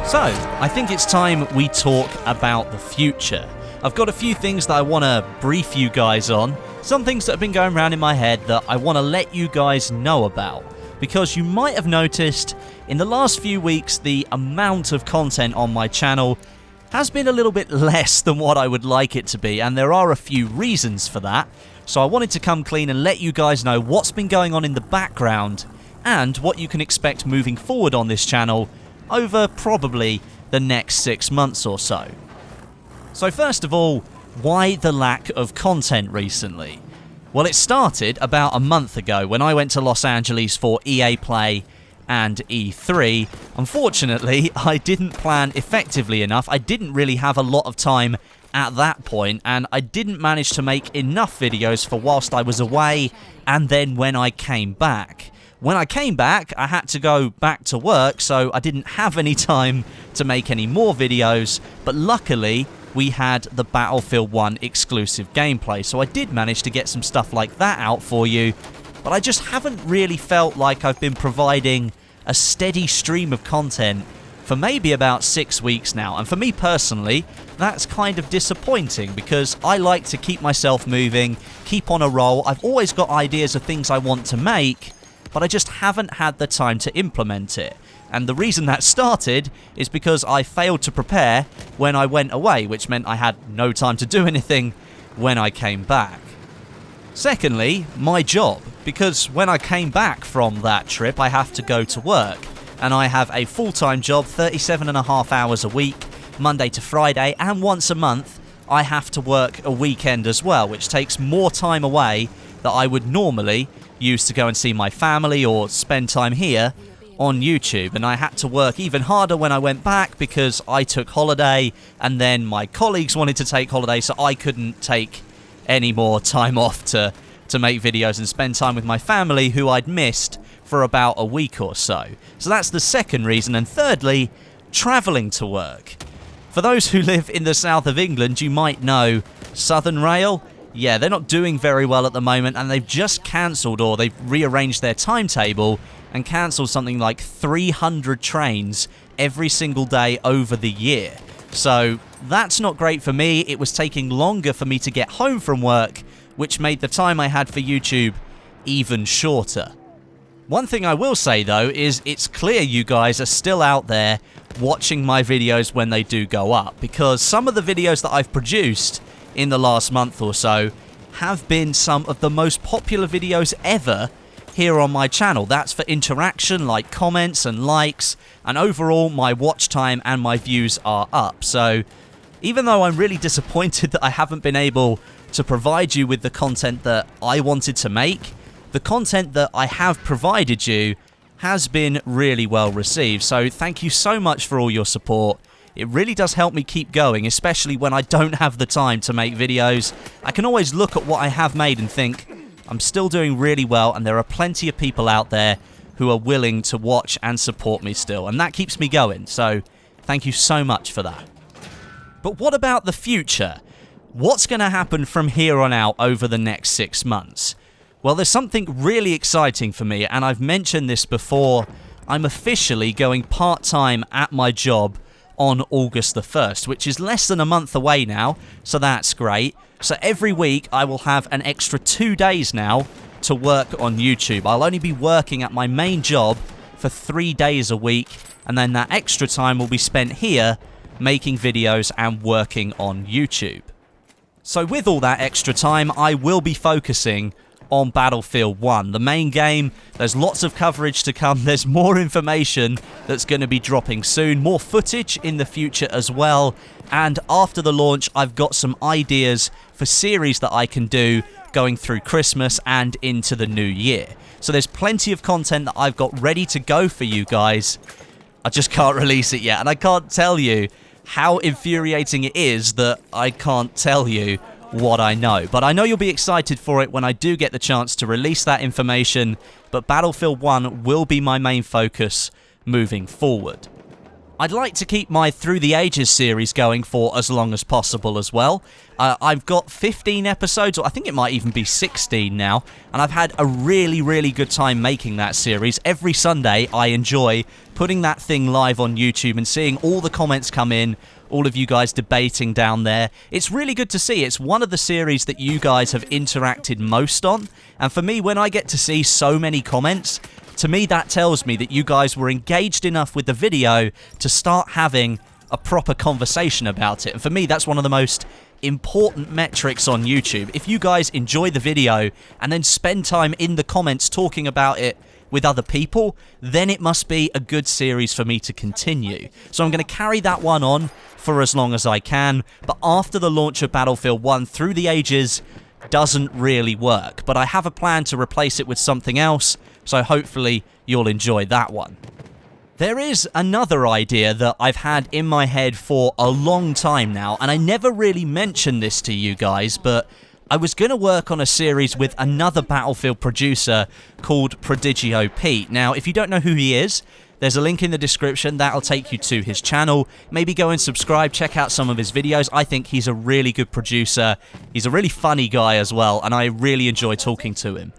So, I think it's time we talk about the future. I've got a few things that I want to brief you guys on, some things that have been going around in my head that I want to let you guys know about. Because you might have noticed, in the last few weeks, the amount of content on my channel has been a little bit less than what I would like it to be, and there are a few reasons for that. So I wanted to come clean and let you guys know what's been going on in the background, and what you can expect moving forward on this channel over probably the next 6 months or so. So first of all, why the lack of content recently? Well, it started about a month ago when I went to Los Angeles for EA Play and E3. Unfortunately, I didn't plan effectively enough. I didn't really have a lot of time at that point, and I didn't manage to make enough videos for whilst I was away and then when I came back. When I came back, I had to go back to work, so I didn't have any time to make any more videos, but luckily we had the Battlefield 1 exclusive gameplay, so I did manage to get some stuff like that out for you, but I just haven't really felt like I've been providing a steady stream of content for maybe about 6 weeks now, and for me personally, that's kind of disappointing because I like to keep myself moving, keep on a roll. I've always got ideas of things I want to make, but I just haven't had the time to implement it. And the reason that started is because I failed to prepare when I went away, which meant I had no time to do anything when I came back. Secondly, my job, because when I came back from that trip, I have to go to work. And I have a full-time job, 37.5 hours a week, Monday to Friday, and once a month, I have to work a weekend as well, which takes more time away that I would normally use to go and see my family or spend time here on YouTube. And I had to work even harder when I went back because I took holiday and then my colleagues wanted to take holiday, so I couldn't take any more time off to make videos and spend time with my family who I'd missed for about a week or so. So that's the second reason. And thirdly, travelling to work. For those who live in the south of England, you might know Southern Rail. Yeah, they're not doing very well at the moment, and they've just cancelled, or they've rearranged their timetable and cancelled something like 300 trains every single day over the year. So that's not great for me. It was taking longer for me to get home from work, which made the time I had for YouTube even shorter. One thing I will say though is it's clear you guys are still out there watching my videos when they do go up, because some of the videos that I've produced in the last month or so have been some of the most popular videos ever here on my channel. That's for interaction, like comments and likes, and overall my watch time and my views are up. So even though I'm really disappointed that I haven't been able to provide you with the content that I wanted to make, the content that I have provided you has been really well received. So thank you so much for all your support. It really does help me keep going, especially when I don't have the time to make videos. I can always look at what I have made and think, I'm still doing really well, and there are plenty of people out there who are willing to watch and support me still, and that keeps me going. So thank you so much for that. But what about the future? What's going to happen from here on out over the next 6 months? Well, there's something really exciting for me, and I've mentioned this before. I'm officially going part-time at my job on August the 1st, which is less than a month away now, so that's great. So every week I will have an extra 2 days now to work on YouTube. I'll only be working at my main job for 3 days a week, and then that extra time will be spent here making videos and working on YouTube. So with all that extra time, I will be focusing on Battlefield 1, the main game. There's lots of coverage to come. There's more information that's going to be dropping soon, more footage in the future as well, and after the launch I've got some ideas for series that I can do going through Christmas and into the new year. So there's plenty of content that I've got ready to go for you guys. I just can't release it yet, and I can't tell you how infuriating it is that I can't tell you what I know. But I know you'll be excited for it when I do get the chance to release that information, but Battlefield 1 will be my main focus moving forward. I'd like to keep my Through the Ages series going for as long as possible as well. I've got 15 episodes, or I think it might even be 16 now, and I've had a really, really good time making that series. Every Sunday, I enjoy putting that thing live on YouTube and seeing all the comments come in, all of you guys debating down there. It's really good to see. It's one of the series that you guys have interacted most on, and for me, when I get to see so many comments, to me that tells me that you guys were engaged enough with the video to start having a proper conversation about it. And for me, that's one of the most important metrics on YouTube. If you guys enjoy the video and then spend time in the comments talking about it with other people, then it must be a good series for me to continue. So I'm going to carry that one on for as long as I can, but after the launch of Battlefield 1, Through the Ages doesn't really work. But I have a plan to replace it with something else, so hopefully you'll enjoy that one. There is another idea that I've had in my head for a long time now, and I never really mentioned this to you guys, but I was going to work on a series with another Battlefield producer called Prodigio Pete. Now, if you don't know who he is, there's a link in the description that'll take you to his channel. Maybe go and subscribe, check out some of his videos. I think he's a really good producer. He's a really funny guy as well, and I really enjoy talking to him.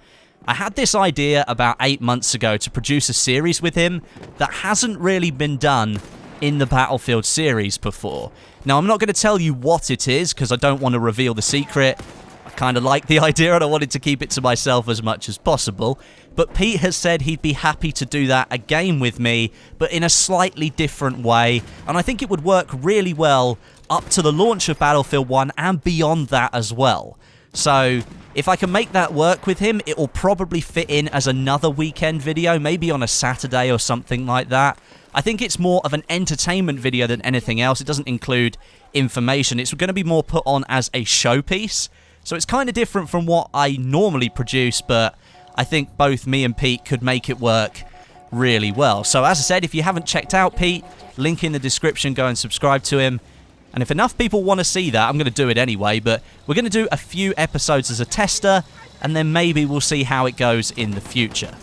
I had this idea about 8 months ago to produce a series with him that hasn't really been done in the Battlefield series before. Now, I'm not going to tell you what it is because I don't want to reveal the secret. I kind of like the idea and I wanted to keep it to myself as much as possible. But Pete has said he'd be happy to do that again with me, but in a slightly different way. And I think it would work really well up to the launch of Battlefield 1 and beyond that as well. So if I can make that work with him, it will probably fit in as another weekend video, maybe on a Saturday or something like that. I think it's more of an entertainment video than anything else. It doesn't include information. It's going to be more put on as a showpiece. So it's kind of different from what I normally produce, but I think both me and Pete could make it work really well. So as I said, if you haven't checked out Pete, link in the description, go and subscribe to him. And if enough people want to see that, I'm going to do it anyway, but we're going to do a few episodes as a tester, and then maybe we'll see how it goes in the future.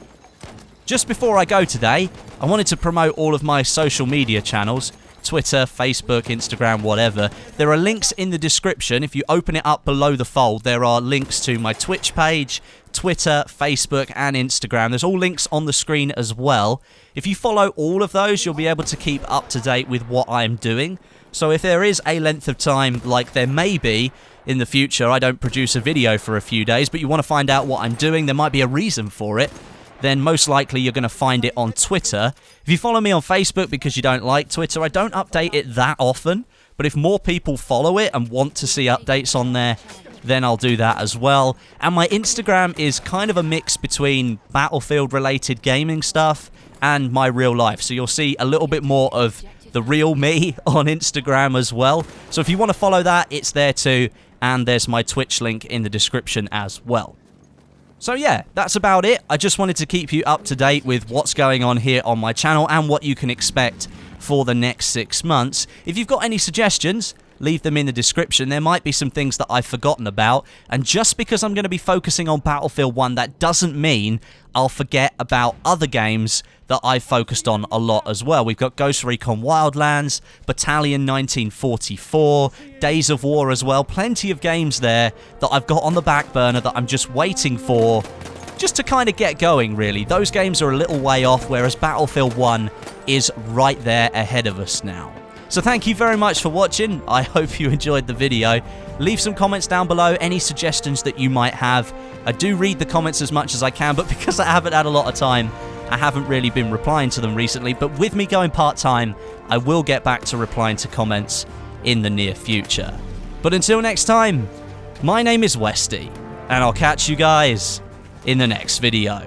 Just before I go today, I wanted to promote all of my social media channels, Twitter, Facebook, Instagram, whatever. There are links in the description. If you open it up below the fold, there are links to my Twitch page, Twitter, Facebook, and Instagram. There's all links on the screen as well. If you follow all of those, you'll be able to keep up to date with what I'm doing. So if there is a length of time, like there may be in the future, I don't produce a video for a few days, but you want to find out what I'm doing, there might be a reason for it, then most likely you're going to find it on Twitter. If you follow me on Facebook because you don't like Twitter, I don't update it that often, but if more people follow it and want to see updates on there, then I'll do that as well. And my Instagram is kind of a mix between Battlefield-related gaming stuff and my real life, so you'll see a little bit more of the real me on Instagram as well. So if you want to follow that, it's there too, and there's my Twitch link in the description as well. So yeah, that's about it. I just wanted to keep you up to date with what's going on here on my channel and what you can expect for the next 6 months. If you've got any suggestions, leave them in the description. There might be some things that I've forgotten about, and just because I'm going to be focusing on Battlefield 1, that doesn't mean I'll forget about other games that I've focused on a lot as well. We've got Ghost Recon Wildlands, Battalion 1944, Days of War as well. Plenty of games there that I've got on the back burner that I'm just waiting for, just to kind of get going, really. Those games are a little way off, whereas Battlefield 1 is right there ahead of us now. So thank you very much for watching. I hope you enjoyed the video. Leave some comments down below, any suggestions that you might have. I do read the comments as much as I can, but because I haven't had a lot of time, I haven't really been replying to them recently. But with me going part-time, I will get back to replying to comments in the near future. But until next time, my name is Westie, and I'll catch you guys in the next video.